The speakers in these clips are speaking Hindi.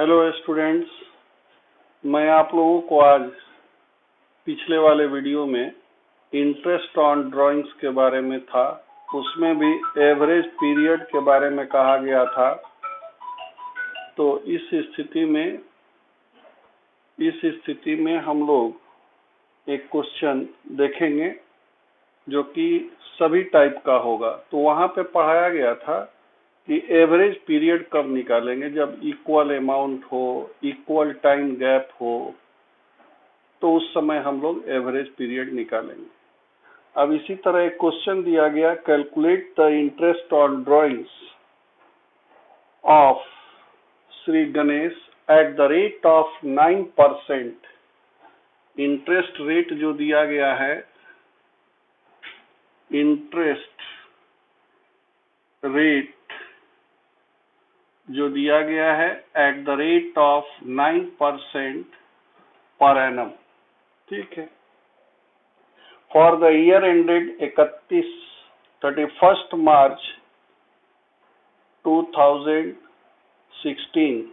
हेलो स्टूडेंट्स, मैं आप लोगों को आज पिछले वाले वीडियो में इंटरेस्ट ऑन ड्राइंग्स के बारे में था, उसमें भी एवरेज पीरियड के बारे में कहा गया था। तो इस स्थिति में हम लोग एक क्वेश्चन देखेंगे जो कि सभी टाइप का होगा। तो वहां पे पढ़ाया गया था कि एवरेज पीरियड कब निकालेंगे, जब इक्वल अमाउंट हो, इक्वल टाइम गैप हो, तो उस समय हम लोग एवरेज पीरियड निकालेंगे। अब इसी तरह एक क्वेश्चन दिया गया, calculate the interest on drawings of Shri Ganesh at the rate of 9%। Interest rate जो दिया गया है, इंटरेस्ट रेट जो दिया गया है at the rate of 9% per annum, ठीक है, for the year ended 31 March 2016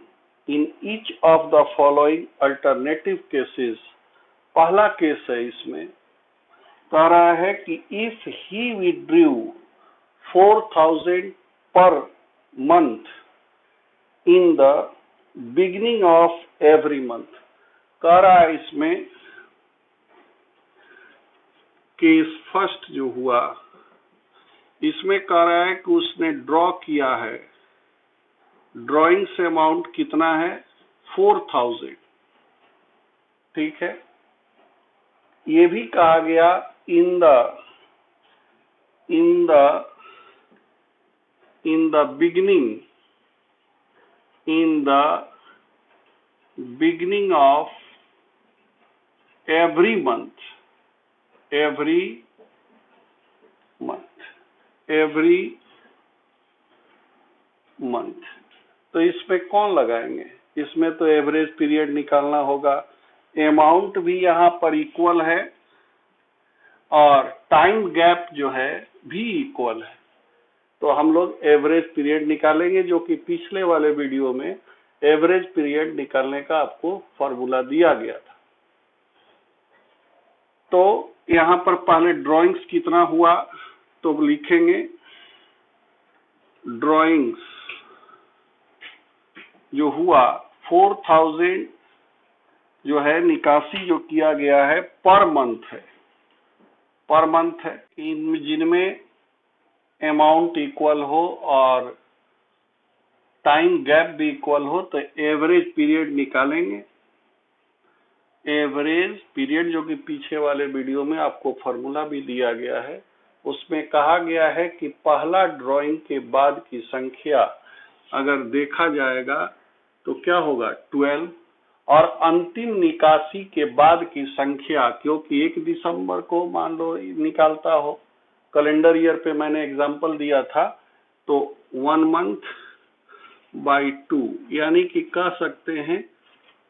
in each of the following alternative cases. पहला केस है, इसमें कह रहा है कि if he withdrew 4000 per month in the beginning of every month। कह रहा है इसमें केस फर्स्ट जो हुआ, इसमें कह रहा है कि उसने ड्रॉ किया है, ड्राइंग से अमाउंट कितना है 4000, ठीक है। ये भी कहा गया in the beginning of every month। तो इसमें कौन लगाएंगे? इसमें तो एवरेज पीरियड निकालना होगा। अमाउंट भी यहाँ पर इक्वल है और टाइम गैप जो है भी इक्वल है। तो हम लोग एवरेज पीरियड निकालेंगे, जो कि पिछले वाले वीडियो में एवरेज पीरियड निकालने का आपको फॉर्मूला दिया गया था। तो यहाँ पर पहले ड्राइंग्स कितना हुआ तो लिखेंगे, ड्राइंग्स जो हुआ 4000 जो है निकासी जो किया गया है पर मंथ है, जिनमें अमाउंट इक्वल हो और टाइम गैप भी इक्वल हो। तो एवरेज पीरियड निकालेंगे। एवरेज पीरियड जो कि पीछे वाले वीडियो में आपको फॉर्मूला भी दिया गया है, उसमें कहा गया है कि पहला ड्राइंग के बाद की संख्या अगर देखा जाएगा तो क्या होगा 12, और अंतिम निकासी के बाद की संख्या, क्योंकि 1 दिसंबर को मान लो निकालता हो, कैलेंडर ईयर पे मैंने एग्जांपल दिया था, तो 1 मंथ बाई 2, यानी कि कह सकते हैं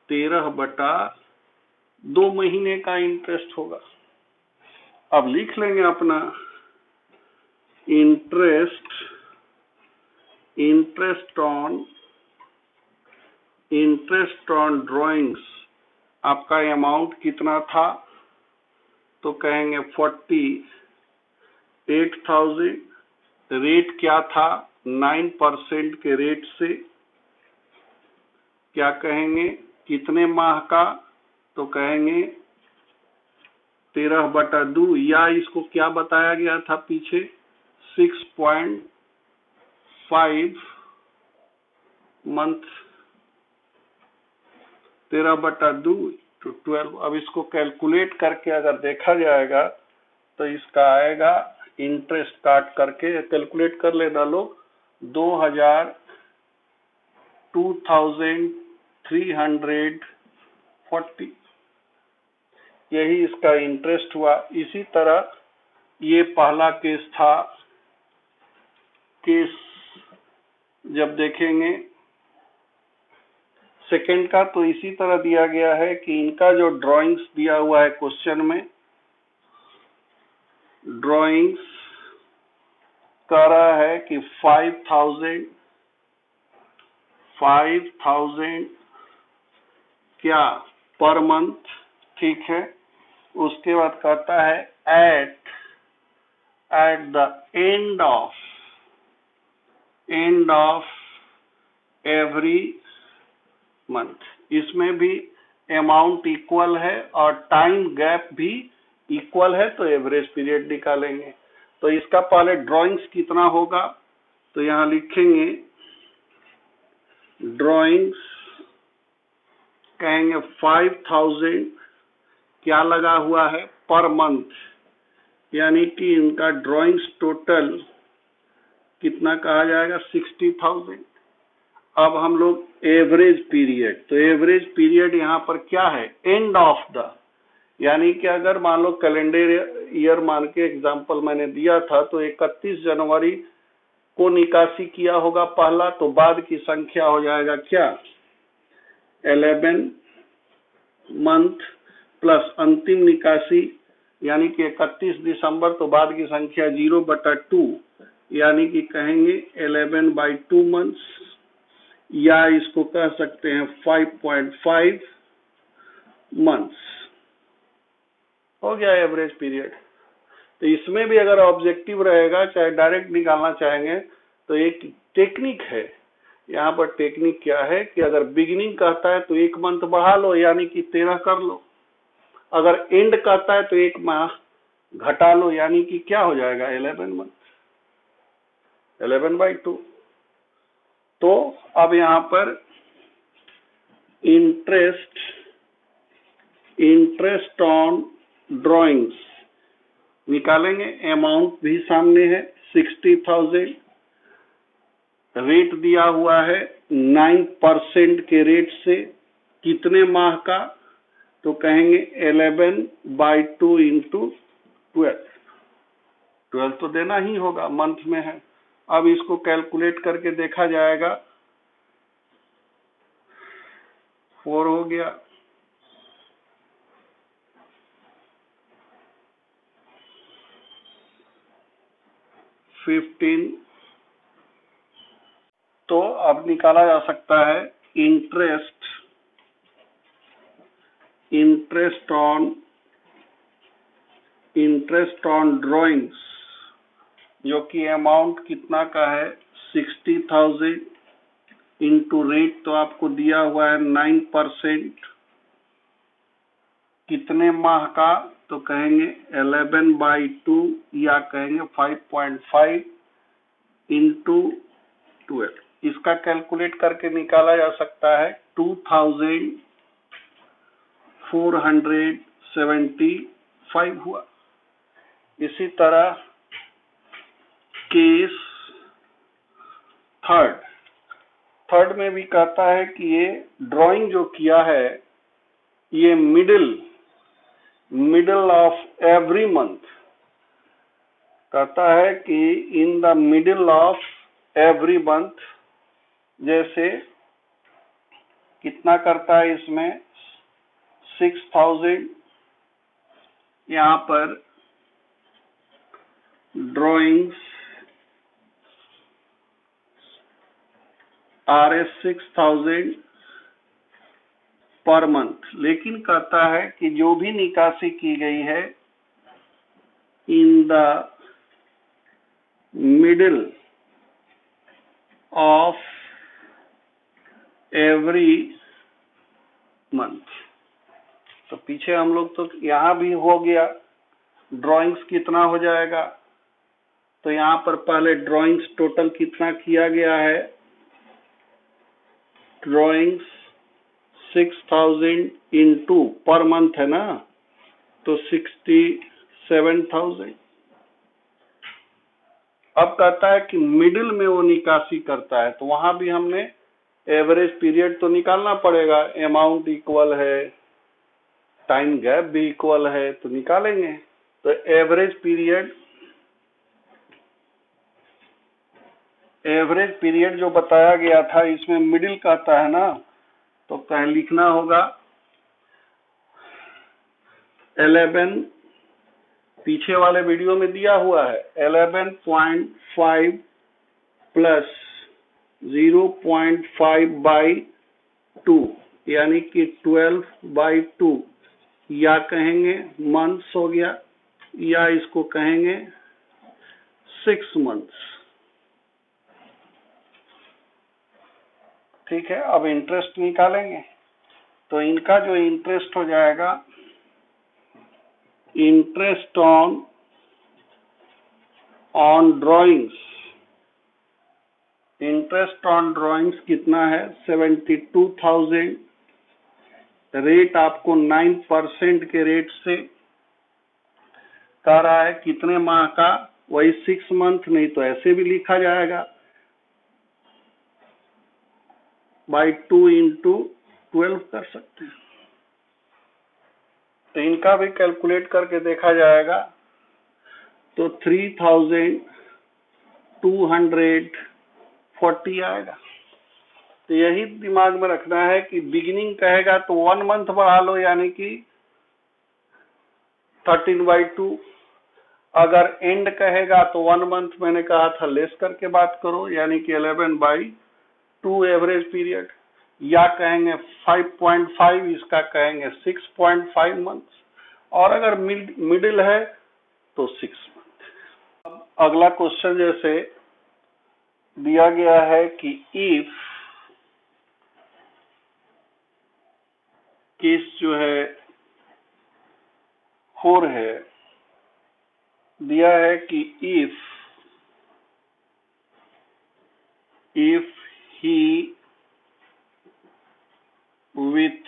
13/2 महीने का इंटरेस्ट होगा। अब लिख लेंगे अपना इंटरेस्ट ऑन ड्राइंग्स। आपका अमाउंट कितना था तो कहेंगे 48,000। रेट क्या था 9% के रेट से। क्या कहेंगे कितने माह का तो कहेंगे 13/2, या इसको क्या बताया गया था पीछे 6.5 मंथ। 13/2 तो 12। अब इसको कैलकुलेट करके अगर देखा जाएगा तो इसका आएगा, इंटरेस्ट काट करके कैलकुलेट कर लेना लोग, 2340। यही इसका इंटरेस्ट हुआ। इसी तरह ये पहला केस था। केस जब देखेंगे सेकंड का, तो इसी तरह दिया गया है कि इनका जो ड्राइंग्स दिया हुआ है क्वेश्चन में, ड्राइंग्स कह रहा है कि 5000 क्या पर मंथ, ठीक है। उसके बाद कहता है at the end of every month. इसमें भी अमाउंट इक्वल है और टाइम गैप भी इक्वल है, तो एवरेज पीरियड निकालेंगे। तो इसका पहले ड्राइंग्स कितना होगा, तो यहां लिखेंगे ड्राइंग्स, कहेंगे 5000 क्या लगा हुआ है पर मंथ, यानी कि इनका ड्राइंग्स टोटल कितना कहा जाएगा 60,000। अब हम लोग एवरेज पीरियड, तो एवरेज पीरियड यहाँ पर क्या है एंड ऑफ द, यानी कि अगर मान लो कैलेंडर ईयर मान के एग्जांपल मैंने दिया था, तो 31 जनवरी को निकासी किया होगा पहला, तो बाद की संख्या हो जाएगा क्या 11 मंथ प्लस अंतिम निकासी यानी कि 31 दिसंबर, तो बाद की संख्या 0/2 यानी कि कहेंगे 11/2 मंथ्स, या इसको कह सकते हैं 5.5 मंथ्स। हो गया एवरेज पीरियड। तो इसमें भी अगर ऑब्जेक्टिव रहेगा, चाहे डायरेक्ट निकालना चाहेंगे, तो एक टेक्निक है। यहाँ पर टेक्निक क्या है कि अगर बिगिनिंग कहता है तो 1 मंथ बढ़ा लो, यानी कि 13 कर लो। अगर एंड कहता है तो 1 माह घटा लो, यानी कि क्या हो जाएगा 11 मंथ, 11/2। तो अब यहाँ पर इंटरेस्ट ऑन ड्राइंग्स निकालेंगे। अमाउंट भी सामने है 60,000, रेट दिया हुआ है 9% के रेट से, कितने माह का, तो कहेंगे 11/2 इंटू 12 तो देना ही होगा, मंथ में है। अब इसको कैलकुलेट करके देखा जाएगा, 4 हो गया, 15। तो अब निकाला जा सकता है इंटरेस्ट ऑन ड्राइंग्स, जो कि अमाउंट कितना का है 60,000 इंटू रेट तो आपको दिया हुआ है 9%, कितने माह का, तो कहेंगे 11/2 या कहेंगे 5.5 इंटू 12। इसका कैलकुलेट करके निकाला जा सकता है 2475 हुआ। इसी तरह केस थर्ड में भी कहता है कि ये ड्राइंग जो किया है ये मिडिल ऑफ एवरी मंथ, कहता है कि in the middle of every month, जैसे कितना करता है इसमें 6,000, यहाँ पर ड्राइंग्स RS 6,000 पर मंथ, लेकिन कहता है कि जो भी निकासी की गई है in the middle of every month. तो पीछे हम लोग तो यहाँ भी हो गया, ड्राइंग्स कितना हो जाएगा, तो यहाँ पर पहले ड्राइंग्स टोटल कितना किया गया है, ड्राइंग्स 6,000 इंटू पर मंथ है ना, तो 67,000। अब कहता है कि मिडिल में वो निकासी करता है, तो वहां भी हमने एवरेज पीरियड तो निकालना पड़ेगा, अमाउंट इक्वल है, टाइम गैप भी इक्वल है, तो निकालेंगे। तो एवरेज पीरियड जो बताया गया था, इसमें मिडिल कहता है ना, तो कहीं लिखना होगा 11, पीछे वाले वीडियो में दिया हुआ है 11.5 प्लस 0.5/2 यानी कि 12/2 या कहेंगे मंथ्स हो गया, या इसको कहेंगे 6 मंथ्स। ठीक है, अब इंटरेस्ट निकालेंगे। तो इनका जो इंटरेस्ट हो जाएगा, interest on drawings, interest on drawings कितना है? 72,000। रेट आपको 9% के रेट से कह रहा है। कितने माह का? वही 6 मंथ, नहीं तो ऐसे भी लिखा जाएगा बाई 2 इंटू 12 कर सकते हैं। तो इनका भी कैलकुलेट करके देखा जाएगा तो 3,240 आएगा। तो यही दिमाग में रखना है कि बिगिनिंग कहेगा तो 1 मंथ बढ़ा लो, यानी कि 13/2। अगर एंड कहेगा तो 1 मंथ, मैंने कहा था लेस करके बात करो, यानी कि 11/2 एवरेज पीरियड, या कहेंगे 5.5, इसका कहेंगे 6.5 मंथ्स, और अगर मिडिल है तो 6 मंथ। अब अगला क्वेश्चन जैसे दिया गया है कि इफ केस जो है 4 है, दिया है कि if he withdrew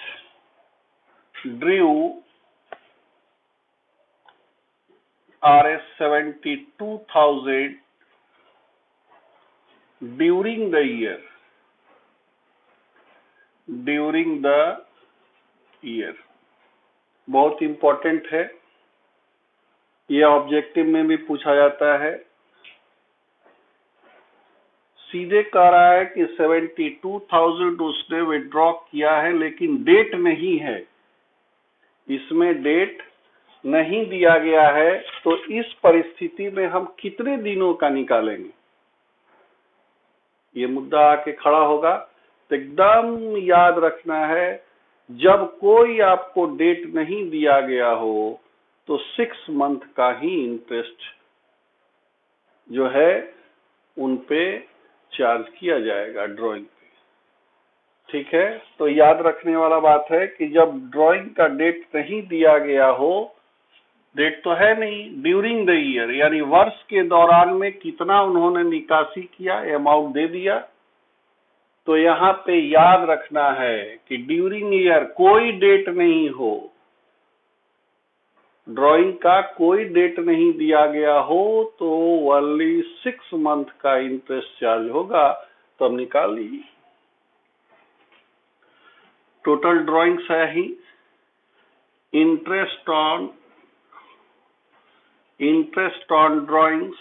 Rs 72,000 during the year, बहुत इंपॉर्टेंट है, यह ऑब्जेक्टिव में भी पूछा जाता है। सीधे कह रहा है कि 72,000 उसने विड्रॉ किया है, लेकिन डेट नहीं है, इसमें डेट नहीं दिया गया है। तो इस परिस्थिति में हम कितने दिनों का निकालेंगे, ये मुद्दा आके खड़ा होगा। तो एकदम याद रखना है, जब कोई आपको डेट नहीं दिया गया हो तो 6 मंथ का ही इंटरेस्ट जो है उन पे चार्ज किया जाएगा ड्राइंग पे। ठीक है, तो याद रखने वाला बात है कि जब ड्राइंग का डेट नहीं दिया गया हो, डेट तो है नहीं, ड्यूरिंग द ईयर यानी वर्ष के दौरान में कितना उन्होंने निकासी किया, अमाउंट दे दिया। तो यहाँ पे याद रखना है कि ड्यूरिंग ईयर कोई डेट नहीं हो, ड्राइंग का कोई डेट नहीं दिया गया हो तो ओनली 6 मंथ का इंटरेस्ट चार्ज होगा। तो अब निकाल लीजिए, टोटल ड्राइंग्स है ही, इंटरेस्ट ऑन ड्राइंग्स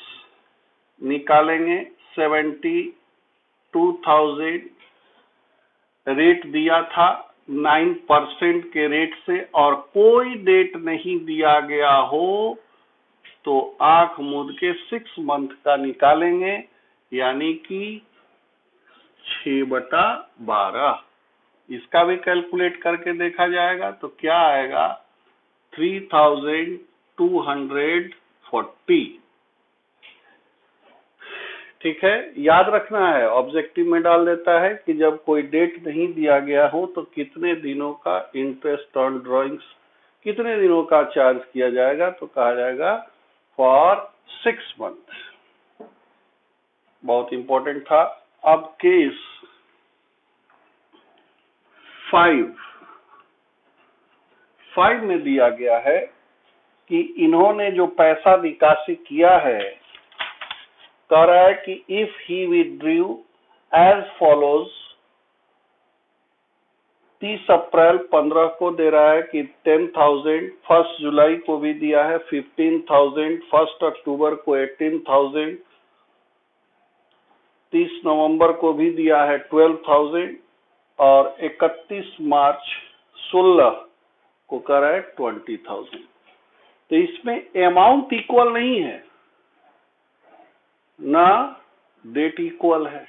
निकालेंगे 72,000, रेट दिया था 9% के रेट से, और कोई डेट नहीं दिया गया हो तो आंख मूंद के 6 मंथ का निकालेंगे, यानी कि 6/12। इसका भी कैलकुलेट करके देखा जाएगा तो क्या आएगा? 3,240। ठीक है, याद रखना है, ऑब्जेक्टिव में डाल देता है कि जब कोई डेट नहीं दिया गया हो तो कितने दिनों का इंटरेस्ट ऑन ड्राइंग्स, कितने दिनों का चार्ज किया जाएगा। तो कहा जाएगा फॉर 6 मंथ। बहुत इंपॉर्टेंट था। अब केस 5 में दिया गया है कि इन्होंने जो पैसा निकासी किया है, कह रहा है कि if he withdrew as follows, 30 अप्रैल 15 को दे रहा है कि 10,000, 1 जुलाई को भी दिया है 15,000, 1 अक्टूबर को 18,000, 30 नवंबर को भी दिया है 12,000, और 31 मार्च 16 को कह रहा है 20,000। तो इसमें अमाउंट इक्वल नहीं है, ना डेट इक्वल है।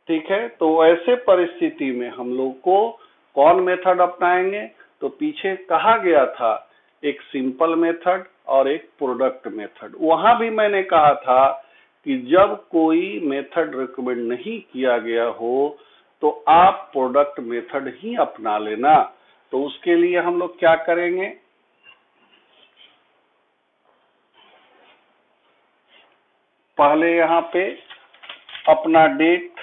ठीक है, तो ऐसे परिस्थिति में हम लोग को कौन मेथड अपनाएंगे? तो पीछे कहा गया था एक सिंपल मेथड और एक प्रोडक्ट मेथड। वहां भी मैंने कहा था कि जब कोई मेथड रिकमेंड नहीं किया गया हो तो आप प्रोडक्ट मेथड ही अपना लेना। तो उसके लिए हम लोग क्या करेंगे? पहले यहाँ पे अपना डेट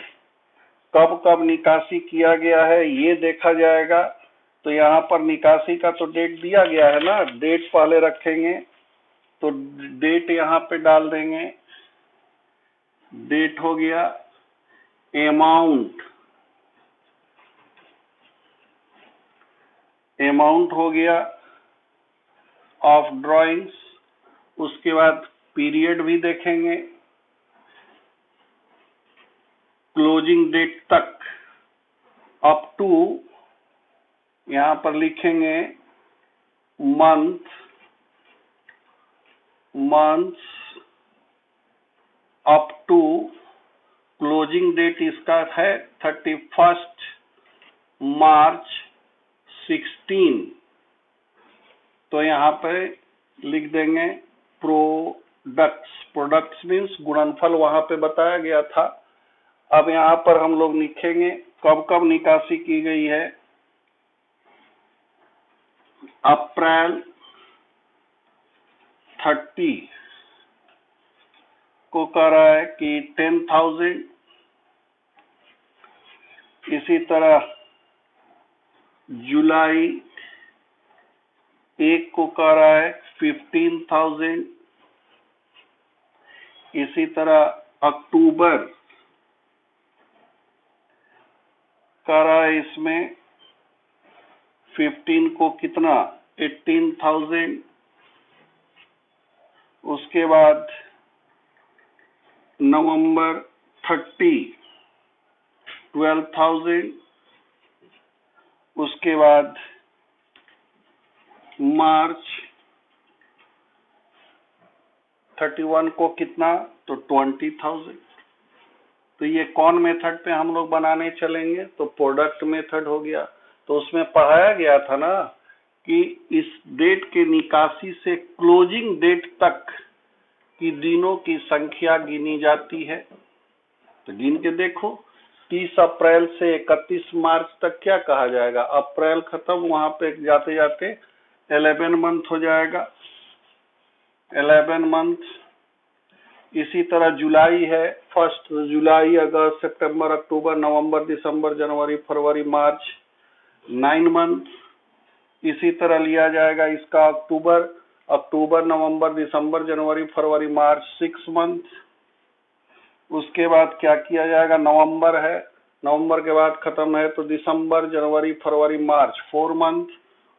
कब कब निकासी किया गया है ये देखा जाएगा। तो यहाँ पर निकासी का तो डेट दिया गया है ना, डेट पहले रखेंगे। तो डेट यहाँ पे डाल देंगे, डेट हो गया, अमाउंट हो गया ऑफ ड्राइंग्स। उसके बाद पीरियड भी देखेंगे, क्लोजिंग डेट तक अप टू, यहाँ पर लिखेंगे months up to, closing date इसका है 31 मार्च 16। तो यहाँ पे लिख देंगे प्रोडक्ट्स मीन्स गुणनफल वहां पे बताया गया था। अब यहाँ पर हम लोग लिखेंगे कब कब निकासी की गई है। अप्रैल 30 को कह रहा है कि 10,000। इसी तरह जुलाई 1 को कह रहा है 15,000। इसी तरह अक्टूबर कह रहा है इसमें 15 को कितना 18,000। उसके बाद नवंबर 30 12,000। उसके बाद मार्च 31 को कितना तो 20,000। तो ये कौन मेथड पे हम लोग बनाने चलेंगे? तो प्रोडक्ट मेथड हो गया। तो उसमें पढ़ाया गया था ना कि इस डेट के निकासी से क्लोजिंग डेट तक की दिनों की संख्या गिनी जाती है। तो गिन के देखो, 30 अप्रैल से 31 मार्च तक क्या कहा जाएगा? अप्रैल खत्म, वहां पे जाते जाते 11 मंथ हो जाएगा, 11 मंथ। इसी तरह जुलाई है, 1 जुलाई, अगस्त, सितंबर, अक्टूबर, नवंबर, दिसंबर, जनवरी, फरवरी, मार्च, 9 मंथ। इसी तरह लिया जाएगा इसका अक्टूबर, नवंबर, दिसंबर, जनवरी, फरवरी, मार्च, 6 मंथ। उसके बाद क्या किया जाएगा? नवंबर है, नवंबर के बाद खत्म है तो दिसंबर, जनवरी, फरवरी, मार्च, 4 मंथ।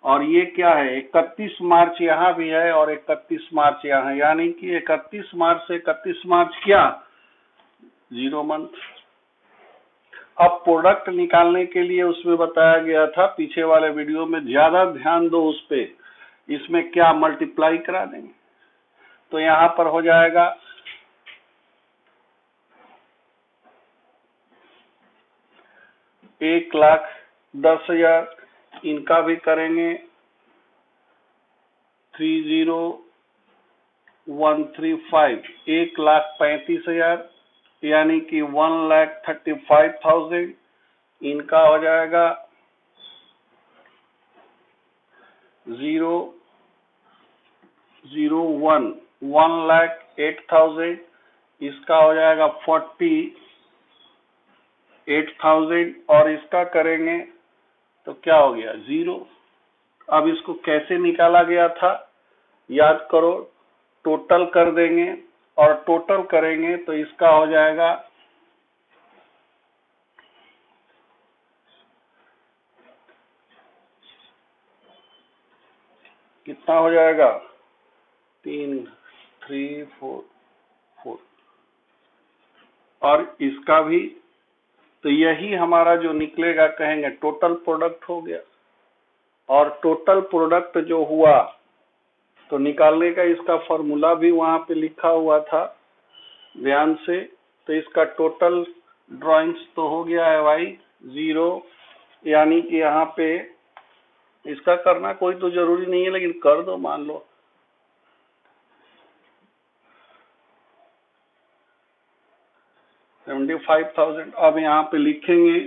और ये क्या है? 31 मार्च यहाँ भी है और 31 मार्च यहाँ है, यानी कि 31 मार्च से 31 मार्च क्या 0 मंथ। अब प्रोडक्ट निकालने के लिए उसमें बताया गया था पीछे वाले वीडियो में, ज्यादा ध्यान दो उस पे। इसमें क्या मल्टीप्लाई करा देंगे तो यहाँ पर हो जाएगा 1,10,000। इनका भी करेंगे 30,135, 1,35,000, यानी कि 1,35,000। इनका हो जाएगा 0,01, 1,08,000। इसका हो जाएगा 48,000 और इसका करेंगे तो क्या हो गया 0। अब इसको कैसे निकाला गया था याद करो, टोटल कर देंगे और टोटल करेंगे तो इसका हो जाएगा कितना हो जाएगा 3, 3, 4, 4। और इसका भी तो यही हमारा जो निकलेगा कहेंगे टोटल प्रोडक्ट हो गया। और टोटल प्रोडक्ट जो हुआ तो निकालने का इसका फॉर्मूला भी वहां पे लिखा हुआ था ध्यान से। तो इसका टोटल ड्राइंग्स तो हो गया है भाई 0, यानी कि यहाँ पे इसका करना कोई तो जरूरी नहीं है, लेकिन कर दो मान लो। $75,000। अब यहाँ पे लिखेंगे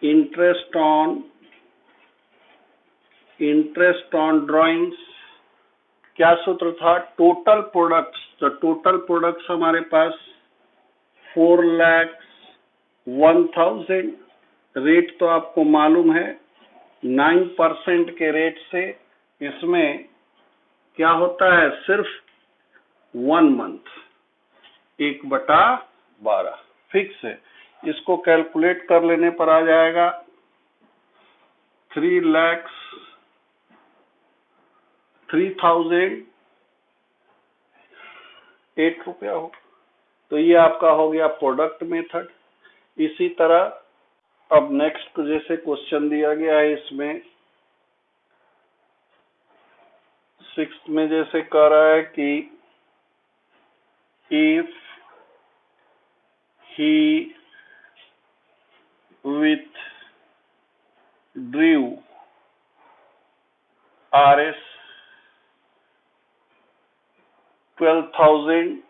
इंटरेस्ट ऑन ड्राइंग्स। क्या सूत्र था? Total products. तो टोटल प्रोडक्ट्स हमारे पास 4,01,000। रेट तो आपको मालूम है 9% के रेट से इसमें क्या होता है, सिर्फ 1 मंथ 1/12 फिक्स है। इसको कैलकुलेट कर लेने पर आ जाएगा 3,03,008 रुपया हो। तो ये आपका हो गया प्रोडक्ट मेथड। इसी तरह अब नेक्स्ट जैसे क्वेश्चन दिया गया है इसमें 6th में जैसे कह रहा है कि if he withdrew RS 12,000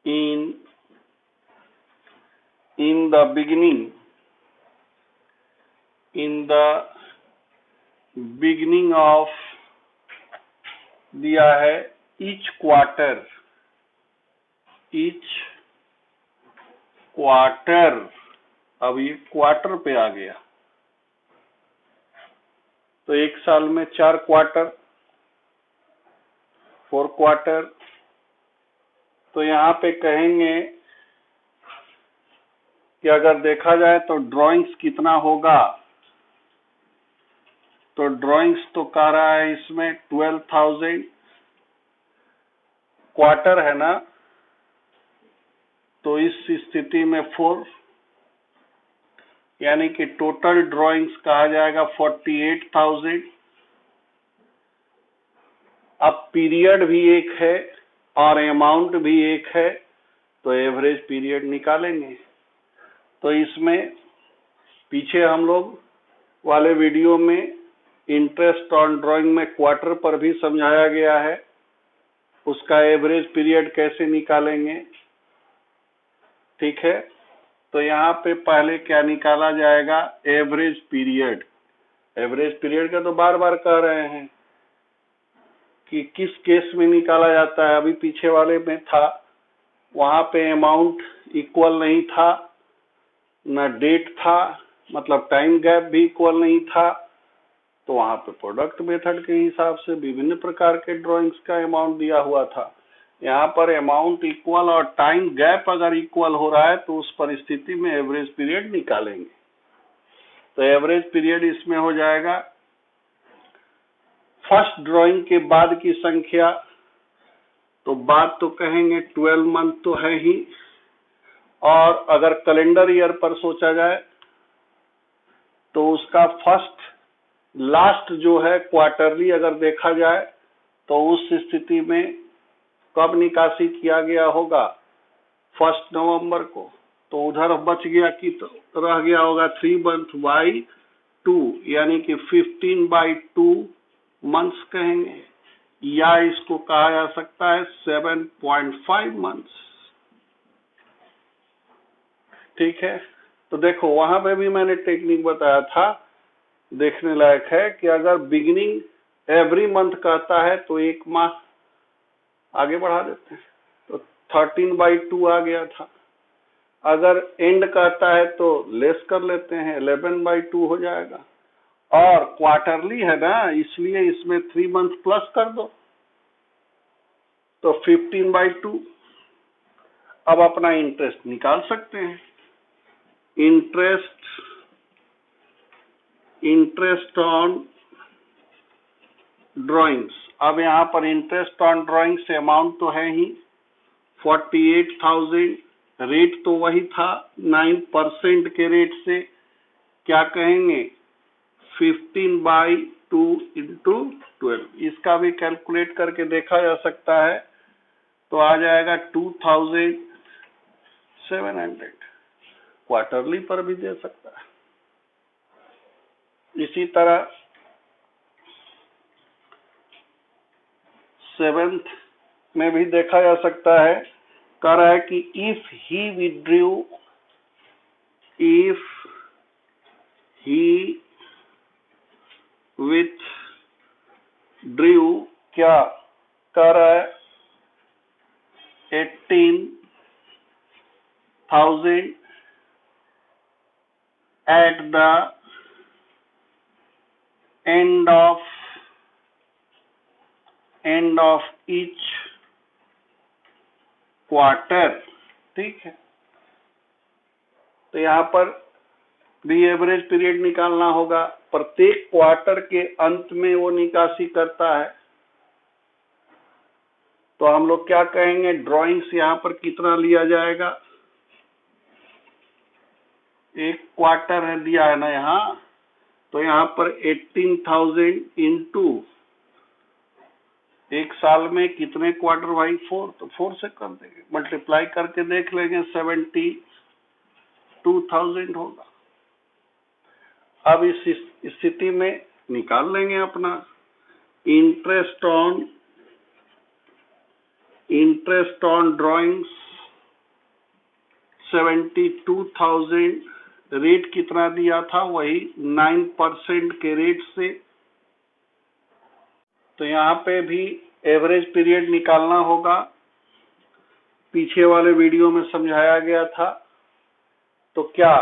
in the beginning of दिया है each quarter। अब ये क्वार्टर पे आ गया, तो एक साल में 4 क्वार्टर, 4 क्वार्टर। तो यहाँ पे कहेंगे कि अगर देखा जाए तो ड्राइंग्स कितना होगा, तो ड्राइंग्स तो कह रहा है इसमें 12,000 क्वार्टर है ना, तो इस स्थिति में 4 यानी कि टोटल ड्राइंग्स कहा जाएगा 48,000। अब पीरियड भी एक है और अमाउंट भी एक है, तो एवरेज पीरियड निकालेंगे। तो इसमें पीछे हम लोग वाले वीडियो में इंटरेस्ट ऑन ड्राइंग में क्वार्टर पर भी समझाया गया है, उसका एवरेज पीरियड कैसे निकालेंगे। ठीक है, तो यहाँ पे पहले क्या निकाला जाएगा, एवरेज पीरियड। एवरेज पीरियड का तो बार बार कह रहे हैं कि किस केस में निकाला जाता है। अभी पीछे वाले में था, वहां पे अमाउंट इक्वल नहीं था, न डेट था, मतलब टाइम गैप भी इक्वल नहीं था, तो वहां पे प्रोडक्ट मेथड के हिसाब से विभिन्न प्रकार के ड्राइंग्स का अमाउंट दिया हुआ था। यहाँ पर अमाउंट इक्वल और टाइम गैप अगर इक्वल हो रहा है तो उस परिस्थिति में एवरेज पीरियड निकालेंगे। तो एवरेज पीरियड इसमें हो जाएगा फर्स्ट ड्राइंग के बाद की संख्या, तो बाद तो कहेंगे 12 मंथ तो है ही, और अगर कैलेंडर ईयर पर सोचा जाए तो उसका फर्स्ट लास्ट जो है क्वार्टरली अगर देखा जाए तो उस स्थिति में कब निकासी किया गया होगा, 1 नवंबर को। तो उधर बच गया कि तो रह गया होगा 3 मंथ बाई 2 यानी कि 15/2 मंथ्स कहेंगे, या इसको कहा जा सकता है 7.5 मंथ्स। ठीक है, तो देखो वहां पे भी मैंने टेक्निक बताया था, देखने लायक है कि अगर बिगिनिंग एवरी मंथ कहता है तो 1 माह आगे बढ़ा देते हैं, तो 13/2 आ गया था। अगर एंड कहता है तो लेस कर लेते हैं, 11/2 हो जाएगा। और क्वार्टरली है ना, इसलिए इसमें 3 मंथ प्लस कर दो, तो 15/2। अब अपना इंटरेस्ट निकाल सकते हैं। Interest on drawings. अब यहाँ पर इंटरेस्ट ऑन ड्राइंग से अमाउंट तो है ही 48,000, रेट तो वही था 9% के रेट से, क्या कहेंगे 15/2 इंटू 12। इसका भी कैलकुलेट करके देखा जा सकता है, तो आ जाएगा 2000 700 क्वार्टरली पर भी दे सकता है। इसी तरह 7th में भी देखा जा सकता है, कह रहा है कि इफ ही withdrew क्या कह रहा है 18,000 at the end of each quarter। ठीक है, तो यहां पर भी एवरेज पीरियड निकालना होगा। प्रत्येक क्वार्टर के अंत में वो निकासी करता है, तो हम लोग क्या कहेंगे, ड्राइंग्स यहां पर कितना लिया जाएगा, एक क्वार्टर है दिया है ना यहाँ, तो यहाँ पर 18,000 इंटू एक साल में कितने क्वार्टर भाई, 4, तो 4 से कर देंगे, मल्टीप्लाई करके देख लेंगे, 72,000 होगा। अब इस स्थिति में निकाल लेंगे अपना इंटरेस्ट ऑन ड्राइंग्स 72,000, रेट कितना दिया था, वही 9% के रेट से। तो यहाँ पे भी एवरेज पीरियड निकालना होगा, पीछे वाले वीडियो में समझाया गया था। तो क्या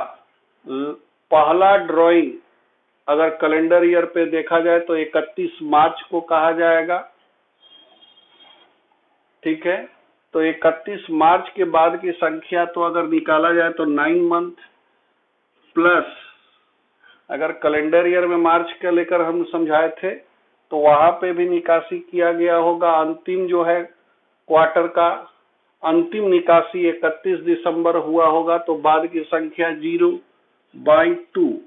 पहला ड्राइंग अगर कैलेंडर ईयर पे देखा जाए तो 31 मार्च को कहा जाएगा, ठीक है। तो 31 मार्च के बाद की संख्या तो अगर निकाला जाए तो 9 मंथ प्लस, अगर कैलेंडर ईयर में मार्च के लेकर हम समझाए थे तो वहां पे भी निकासी किया गया होगा। अंतिम जो है क्वार्टर का अंतिम निकासी 31 दिसंबर हुआ होगा, तो बाद की संख्या 0/2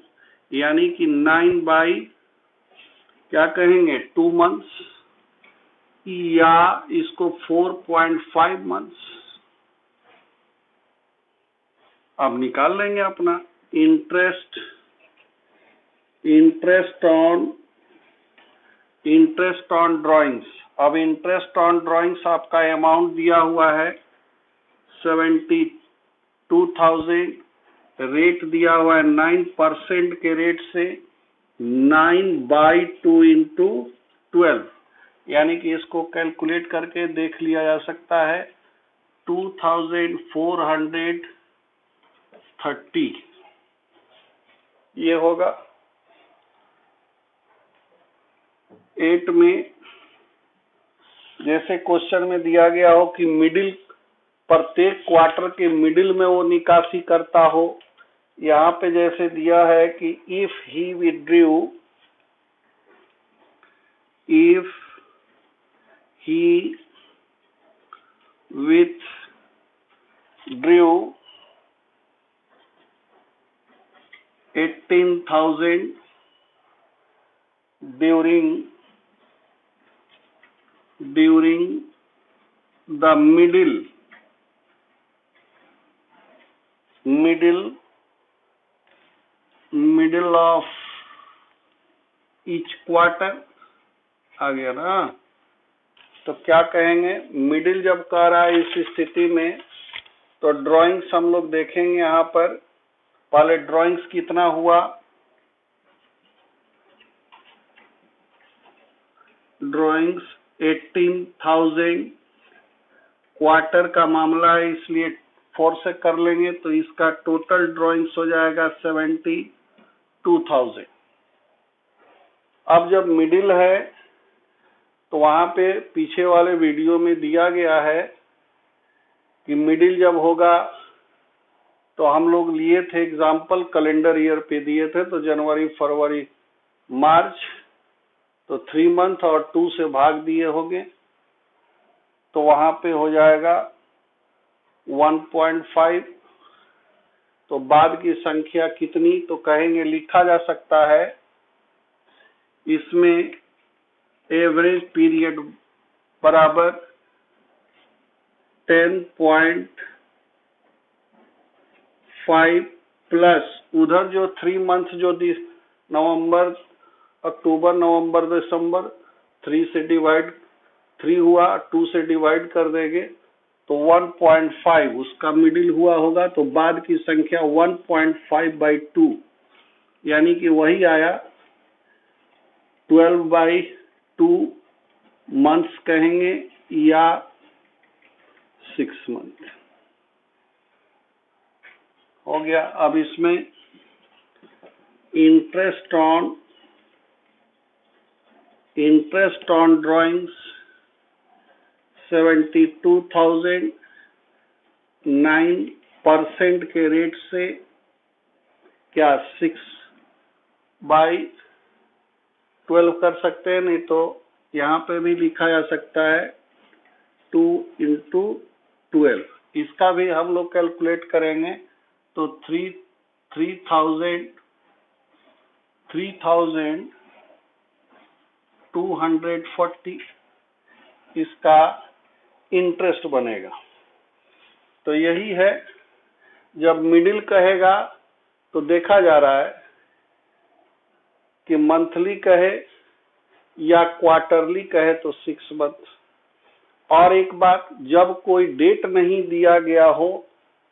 यानी कि 9 बाई क्या कहेंगे 2 मंथ्स, या इसको 4.5 मंथ्स। अब निकाल लेंगे अपना इंटरेस्ट ऑन ड्राइंग्स। अब इंटरेस्ट ऑन ड्राइंग्स आपका अमाउंट दिया हुआ है 72,000, रेट दिया हुआ है 9% के रेट से, 9/2 इंटू 12, यानी कि इसको कैलकुलेट करके देख लिया जा सकता है 2430 ये होगा। 8 में जैसे क्वेश्चन में दिया गया हो कि मिडिल, प्रत्येक क्वार्टर के मिडिल में वो निकासी करता हो, यहाँ पे जैसे दिया है कि if he withdrew 18,000 during the middle of each quarter, आ गया ना। तो क्या कहेंगे, मिडिल जब कह रहा है इस स्थिति में, तो ड्राइंग्स हम लोग देखेंगे यहाँ पर। पहले ड्राइंग्स कितना हुआ, ड्राइंग्स 18,000, क्वार्टर का मामला है इसलिए 4 से कर लेंगे, तो इसका टोटल ड्राइंग्स हो जाएगा 72,000। अब जब मिडिल है तो वहां पे पीछे वाले वीडियो में दिया गया है कि मिडिल जब होगा, तो हम लोग लिए थे एग्जाम्पल कैलेंडर ईयर पे दिए थे, तो जनवरी फरवरी मार्च, तो 3 मंथ और 2 से भाग दिए होंगे, तो वहां पे हो जाएगा 1.5। तो बाद की संख्या कितनी, तो कहेंगे लिखा जा सकता है इसमें एवरेज पीरियड बराबर 10.5 5 प्लस उधर जो 3 मंथ जो नवंबर, अक्टूबर, नवंबर, दिसंबर, 3 से डिवाइड, 3 हुआ, 2 से डिवाइड कर देंगे तो 1.5 उसका मिडिल हुआ होगा, तो बाद की संख्या 1.5/2 यानी कि वही आया 12/2 मंथ्स कहेंगे या 6 मंथ हो गया। अब इसमें इंटरेस्ट ऑन ड्राइंग्स 72,009% के रेट से क्या 6/12 कर सकते हैं, नहीं तो यहाँ पे भी लिखा जा सकता है 2 × 12। इसका भी हम लोग कैलकुलेट करेंगे तो 3,240 इसका इंटरेस्ट बनेगा। तो यही है, जब मिडिल कहेगा तो देखा जा रहा है कि मंथली कहे या क्वार्टरली कहे तो 6 मंथ। और एक बात, जब कोई डेट नहीं दिया गया हो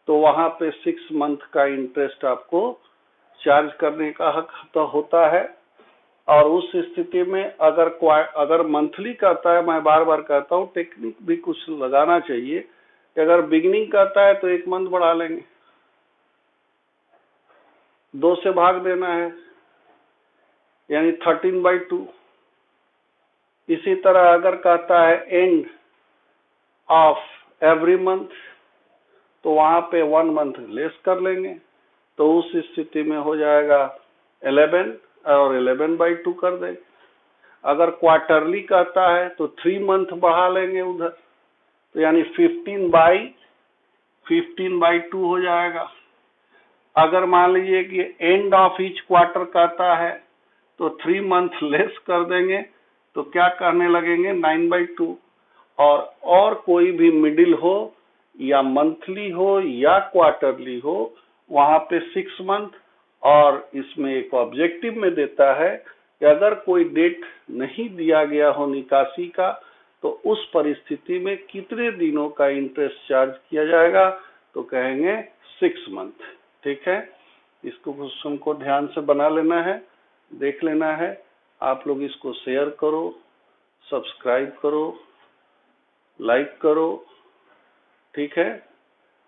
तो वहां पे 6 मंथ का इंटरेस्ट आपको चार्ज करने का हक तो होता है। और उस स्थिति में अगर मंथली करता है, मैं बार बार कहता हूँ टेक्निक भी कुछ लगाना चाहिए कि अगर बिगिनिंग करता है तो 1 मंथ बढ़ा लेंगे, 2 से भाग देना है यानी 13/2। इसी तरह अगर कहता है एंड ऑफ एवरी मंथ तो वहां पे 1 मंथ लेस कर लेंगे, तो उस स्थिति में हो जाएगा 11 और 11/2 कर देंगे। अगर क्वार्टरली कहता है तो 3 मंथ बढ़ा लेंगे उधर, तो यानी 15/2 हो जाएगा। अगर मान लीजिए कि एंड ऑफ ईच क्वार्टर कहता है तो 3 मंथ लेस कर देंगे, तो क्या करने लगेंगे 9/2। और कोई भी मिडिल हो या मंथली हो या क्वार्टरली हो, वहां पे 6 मंथ। और इसमें एक ऑब्जेक्टिव में देता है कि अगर कोई डेट नहीं दिया गया हो निकासी का, तो उस परिस्थिति में कितने दिनों का इंटरेस्ट चार्ज किया जाएगा, तो कहेंगे 6 मंथ। ठीक है, इसको क्वेश्चन को ध्यान से बना लेना है, देख लेना है। आप लोग इसको शेयर करो, सब्सक्राइब करो, लाइक करो। ठीक है,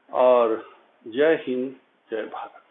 और जय हिंद, जय भारत।